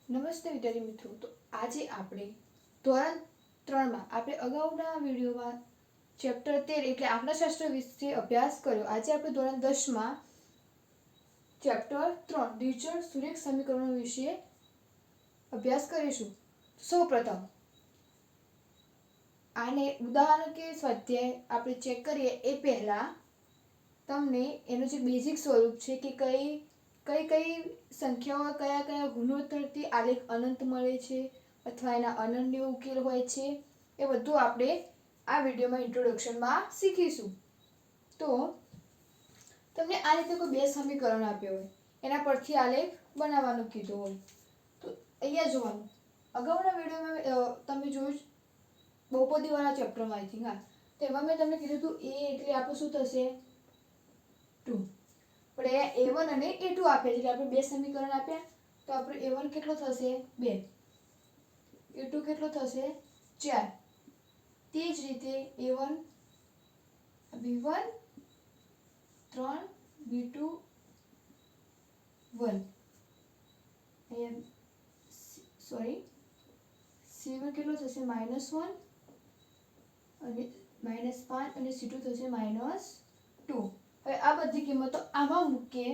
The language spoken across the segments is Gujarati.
નમસ્તે વિદ્યાર્થી મિત્રો. તો આજે આપણે ધોરણ 3માં આપણે અગાઉના વિડીયોમાં ચેપ્ટર 13 એટલે આંકડાશાસ્ત્ર વિશે અભ્યાસ કર્યો. આજે આપણે ધોરણ 10માં ચેપ્ટર 3 દ્વિચળ સુરેખ સમીકરણો વિશે અભ્યાસ કરીશું. સૌપ્રથમ આને ઉદાહરણ કે સ્વાધ્યાય આપણે ચેક કરીએ એ પહેલાં તમને એનું જે બેઝિક સ્વરૂપ છે કે કઈ સંખ્યાઓ કયા ગુણોત્તરથી આલેખ અનંત મળે છે અથવા એના અનન્ય ઉકેલ હોય છે એ બધું આપણે આ વિડીયોમાં ઇન્ટ્રોડક્શનમાં શીખીશું. તો તમને આ રીતે કોઈ બે સમીકરણ આપ્યો હોય, એના પરથી આલેખ બનાવવાનું કીધું હોય, તો અહીંયા જોવાનું. અગાઉના વિડીયોમાં તમે જોયું બહુપદીવાળા ચેપ્ટરમાં આઈ થિંક, તો એમાં મેં તમને કીધું હતું એ એટલે આપણું શું થશે 2. પણ અહીંયા a1 અને a2 આપ્યા છે એટલે આપણે બે સમીકરણ આપ્યા, તો આપણે a1 કેટલો થશે 2, a2 કેટલો થશે 4. તે જ રીતે a1 b1 3 b2 1 c1 કેટલો થશે -1 અને -5 અને c2 થશે -2. હવે આ બધી કિંમતો આમાં મૂકીએ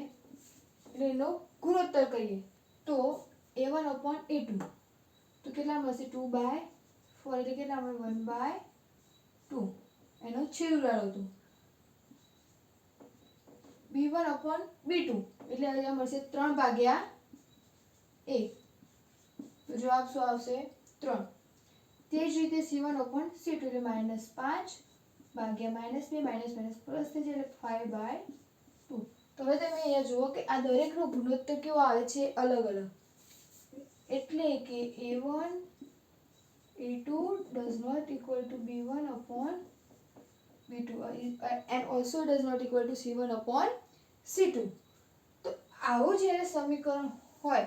એટલે એનો ગુણોત્તર કરીએ તો a1/a2 તો કેટલા મળશે 2/4 એટલે કેટલા મળે 1/2. એનો છેદ ઉડાડો તો b1/b2 એટલે અહીંયા મળશે 3/1. તો જવાબ શું આવશે 3. તે જ રીતે c1/c2 એટલે -5 ભાગ્યા -2 પ્લસ થઈ જાય એટલે 5/2. તો હવે તમે અહીંયા જુઓ કે આ દરેકનો ગુણોત્તર કેવો આવે છે અલગ અલગ, એટલે કે a1 a2 does not equal to b1/b2 and also does not equal to c1/c2. તો આવું જ્યારે સમીકરણ હોય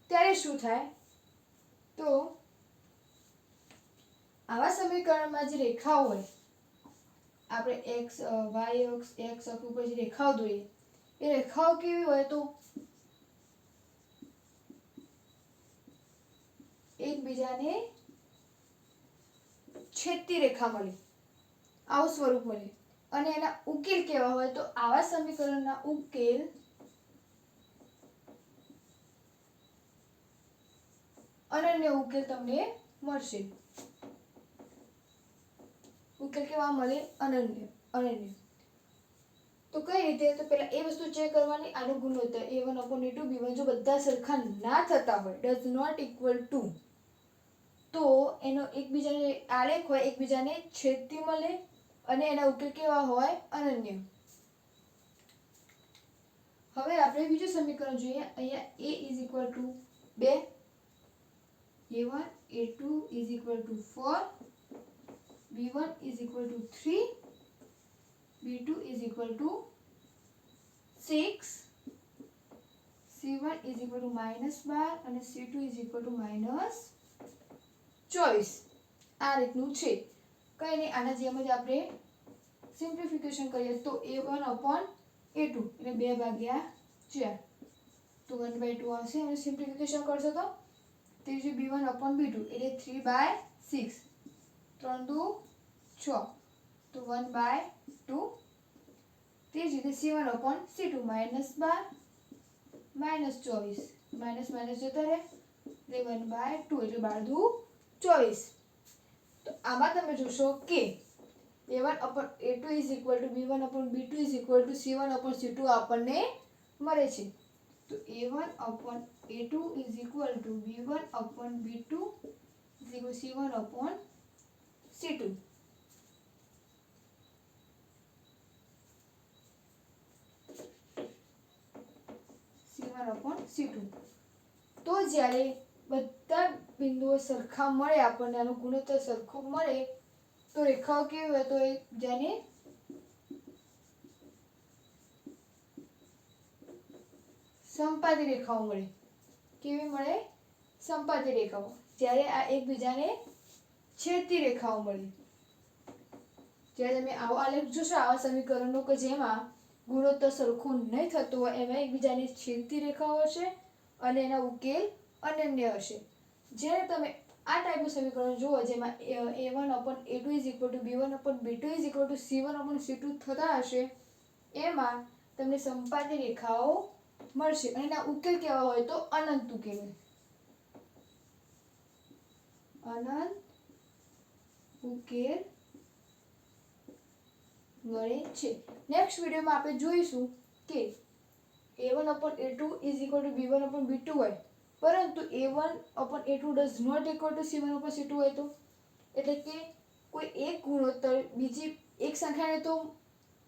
ત્યારે શું થાય, તો આવા સમીકરણમાં જે રેખાઓ હોય, આપણે x y અક્ષ ઉપર જે રેખાઓ દોરીએ એ રેખાઓ કેવી હોય તો એકબીજાને છેદતી રેખા મળે, આવું સ્વરૂપ મળે. અને એના ઉકેલ કેવા હોય તો આવા સમીકરણના ઉકેલ અનન્ય ઉકેલ તમને મળશે. ઉકેલ કેવા મળે અનન્ય. તો કઈ રીતે, તો પહેલા એ વસ્તુ ચેક કરવાની, આનો ગુણોત્તર a1/a2 b1 જો બધા સરખા ના થતા હોય ડઝ નોટ ઇક્વલ ટુ, તો એનો એકબીજાને આલેખ હોય એકબીજાને છેદતી મળે અને એના ઉકેલ કેવા હોય અનન્ય. હવે આપણે બીજું સમીકરણ જોઈએ. અહીંયા a is equal to 2, a1 a2 is equal to 4, b1 is equal to 3, b2 is equal to 6, c1 is equal to -12 અને c2 is equal to -24. આ રીતનું છે. કંઈ નહીં, આના જેમ જ આપણે સિમ્પ્લિફિકેશન કરીએ તો a1/a2 એટલે 2/4 તો 1/2 આવશે. અને સિમ્પ્લિફિકેશન કરશો તો ત્રીજું b1/b2 એટલે 3/6, 3 દુ 6 તો 1/2. તે જ રીતે c1/c2 -12 -24 માઇનસ જતા રહે એટલે 1/2 એટલે 12 દુ 24. તો આમાં તમે જોશો કે a1/a2 is equal to b1/b2 is equal to c1/c2 આપણને મળે છે. તો a1/a2 is equal to b1/b2 is equal to c1/c2. c1/c2. તો જ્યારે બધા બિંદુઓ સરખા મળે, આપણને આનો ગુણોત્તર સરખો મળે તો રેખાઓ કેવી હોય તો એકબીજાને સંપાતી રેખાઓ મળે. કેવી મળે? સંપાતી રેખાઓ. જ્યારે આ એકબીજાને છેદતી રેખાઓ મળે. જ્યારે તમે આવો આલેખ જોશો, આવા સમીકરણો કે જેમાં ગુણોત્તર સરખો નહીં થતો હોય એમાં એકબીજાને છેદતી રેખાઓ છે અને એના ઉકેલ અનન્ય હશે. જ્યારે તમે આ ટાઈપનું સમીકરણ જુઓ જેમાં a1/a2 = b1/b2 = c1/c2 થતા હશે, એમાં તમને સંપાતી રેખાઓ મળશે અને એના ઉકેલ કેવા હોય તો અનંત ઉકેલ, અનંત ઉકેલ મળે છે. નેક્સ્ટ વિડીયોમાં આપણે જોઈશું કે a1/a2 = b1/b2 હોય, પરંતુ a1/a2 does not equal to c1/c2 હોય તો, એટલે કે કોઈ એક ગુણોત્તર બીજી એક સંખ્યાને તો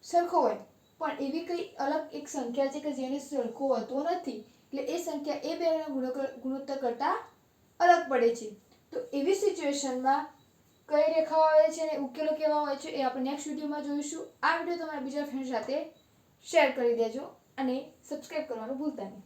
સરખો હોય પણ એવી કઈ અલગ એક સંખ્યા છે કે જેને સરખો હોતો નથી, એટલે એ સંખ્યા એ બેના ગુણોત્તર કરતાં અલગ પડે છે. તો એવી સિચ્યુએશનમાં કઈ રેખાઓ આવે છે અને ઉકેલો કેવા હોય છે એ આપણે નેક્સ્ટ વિડીયોમાં જોઈશું. આ વિડીયો તમારા બીજા ફ્રેન્ડ સાથે શેર કરી દેજો અને સબસ્ક્રાઈબ કરવાનું ભૂલતા નહીં.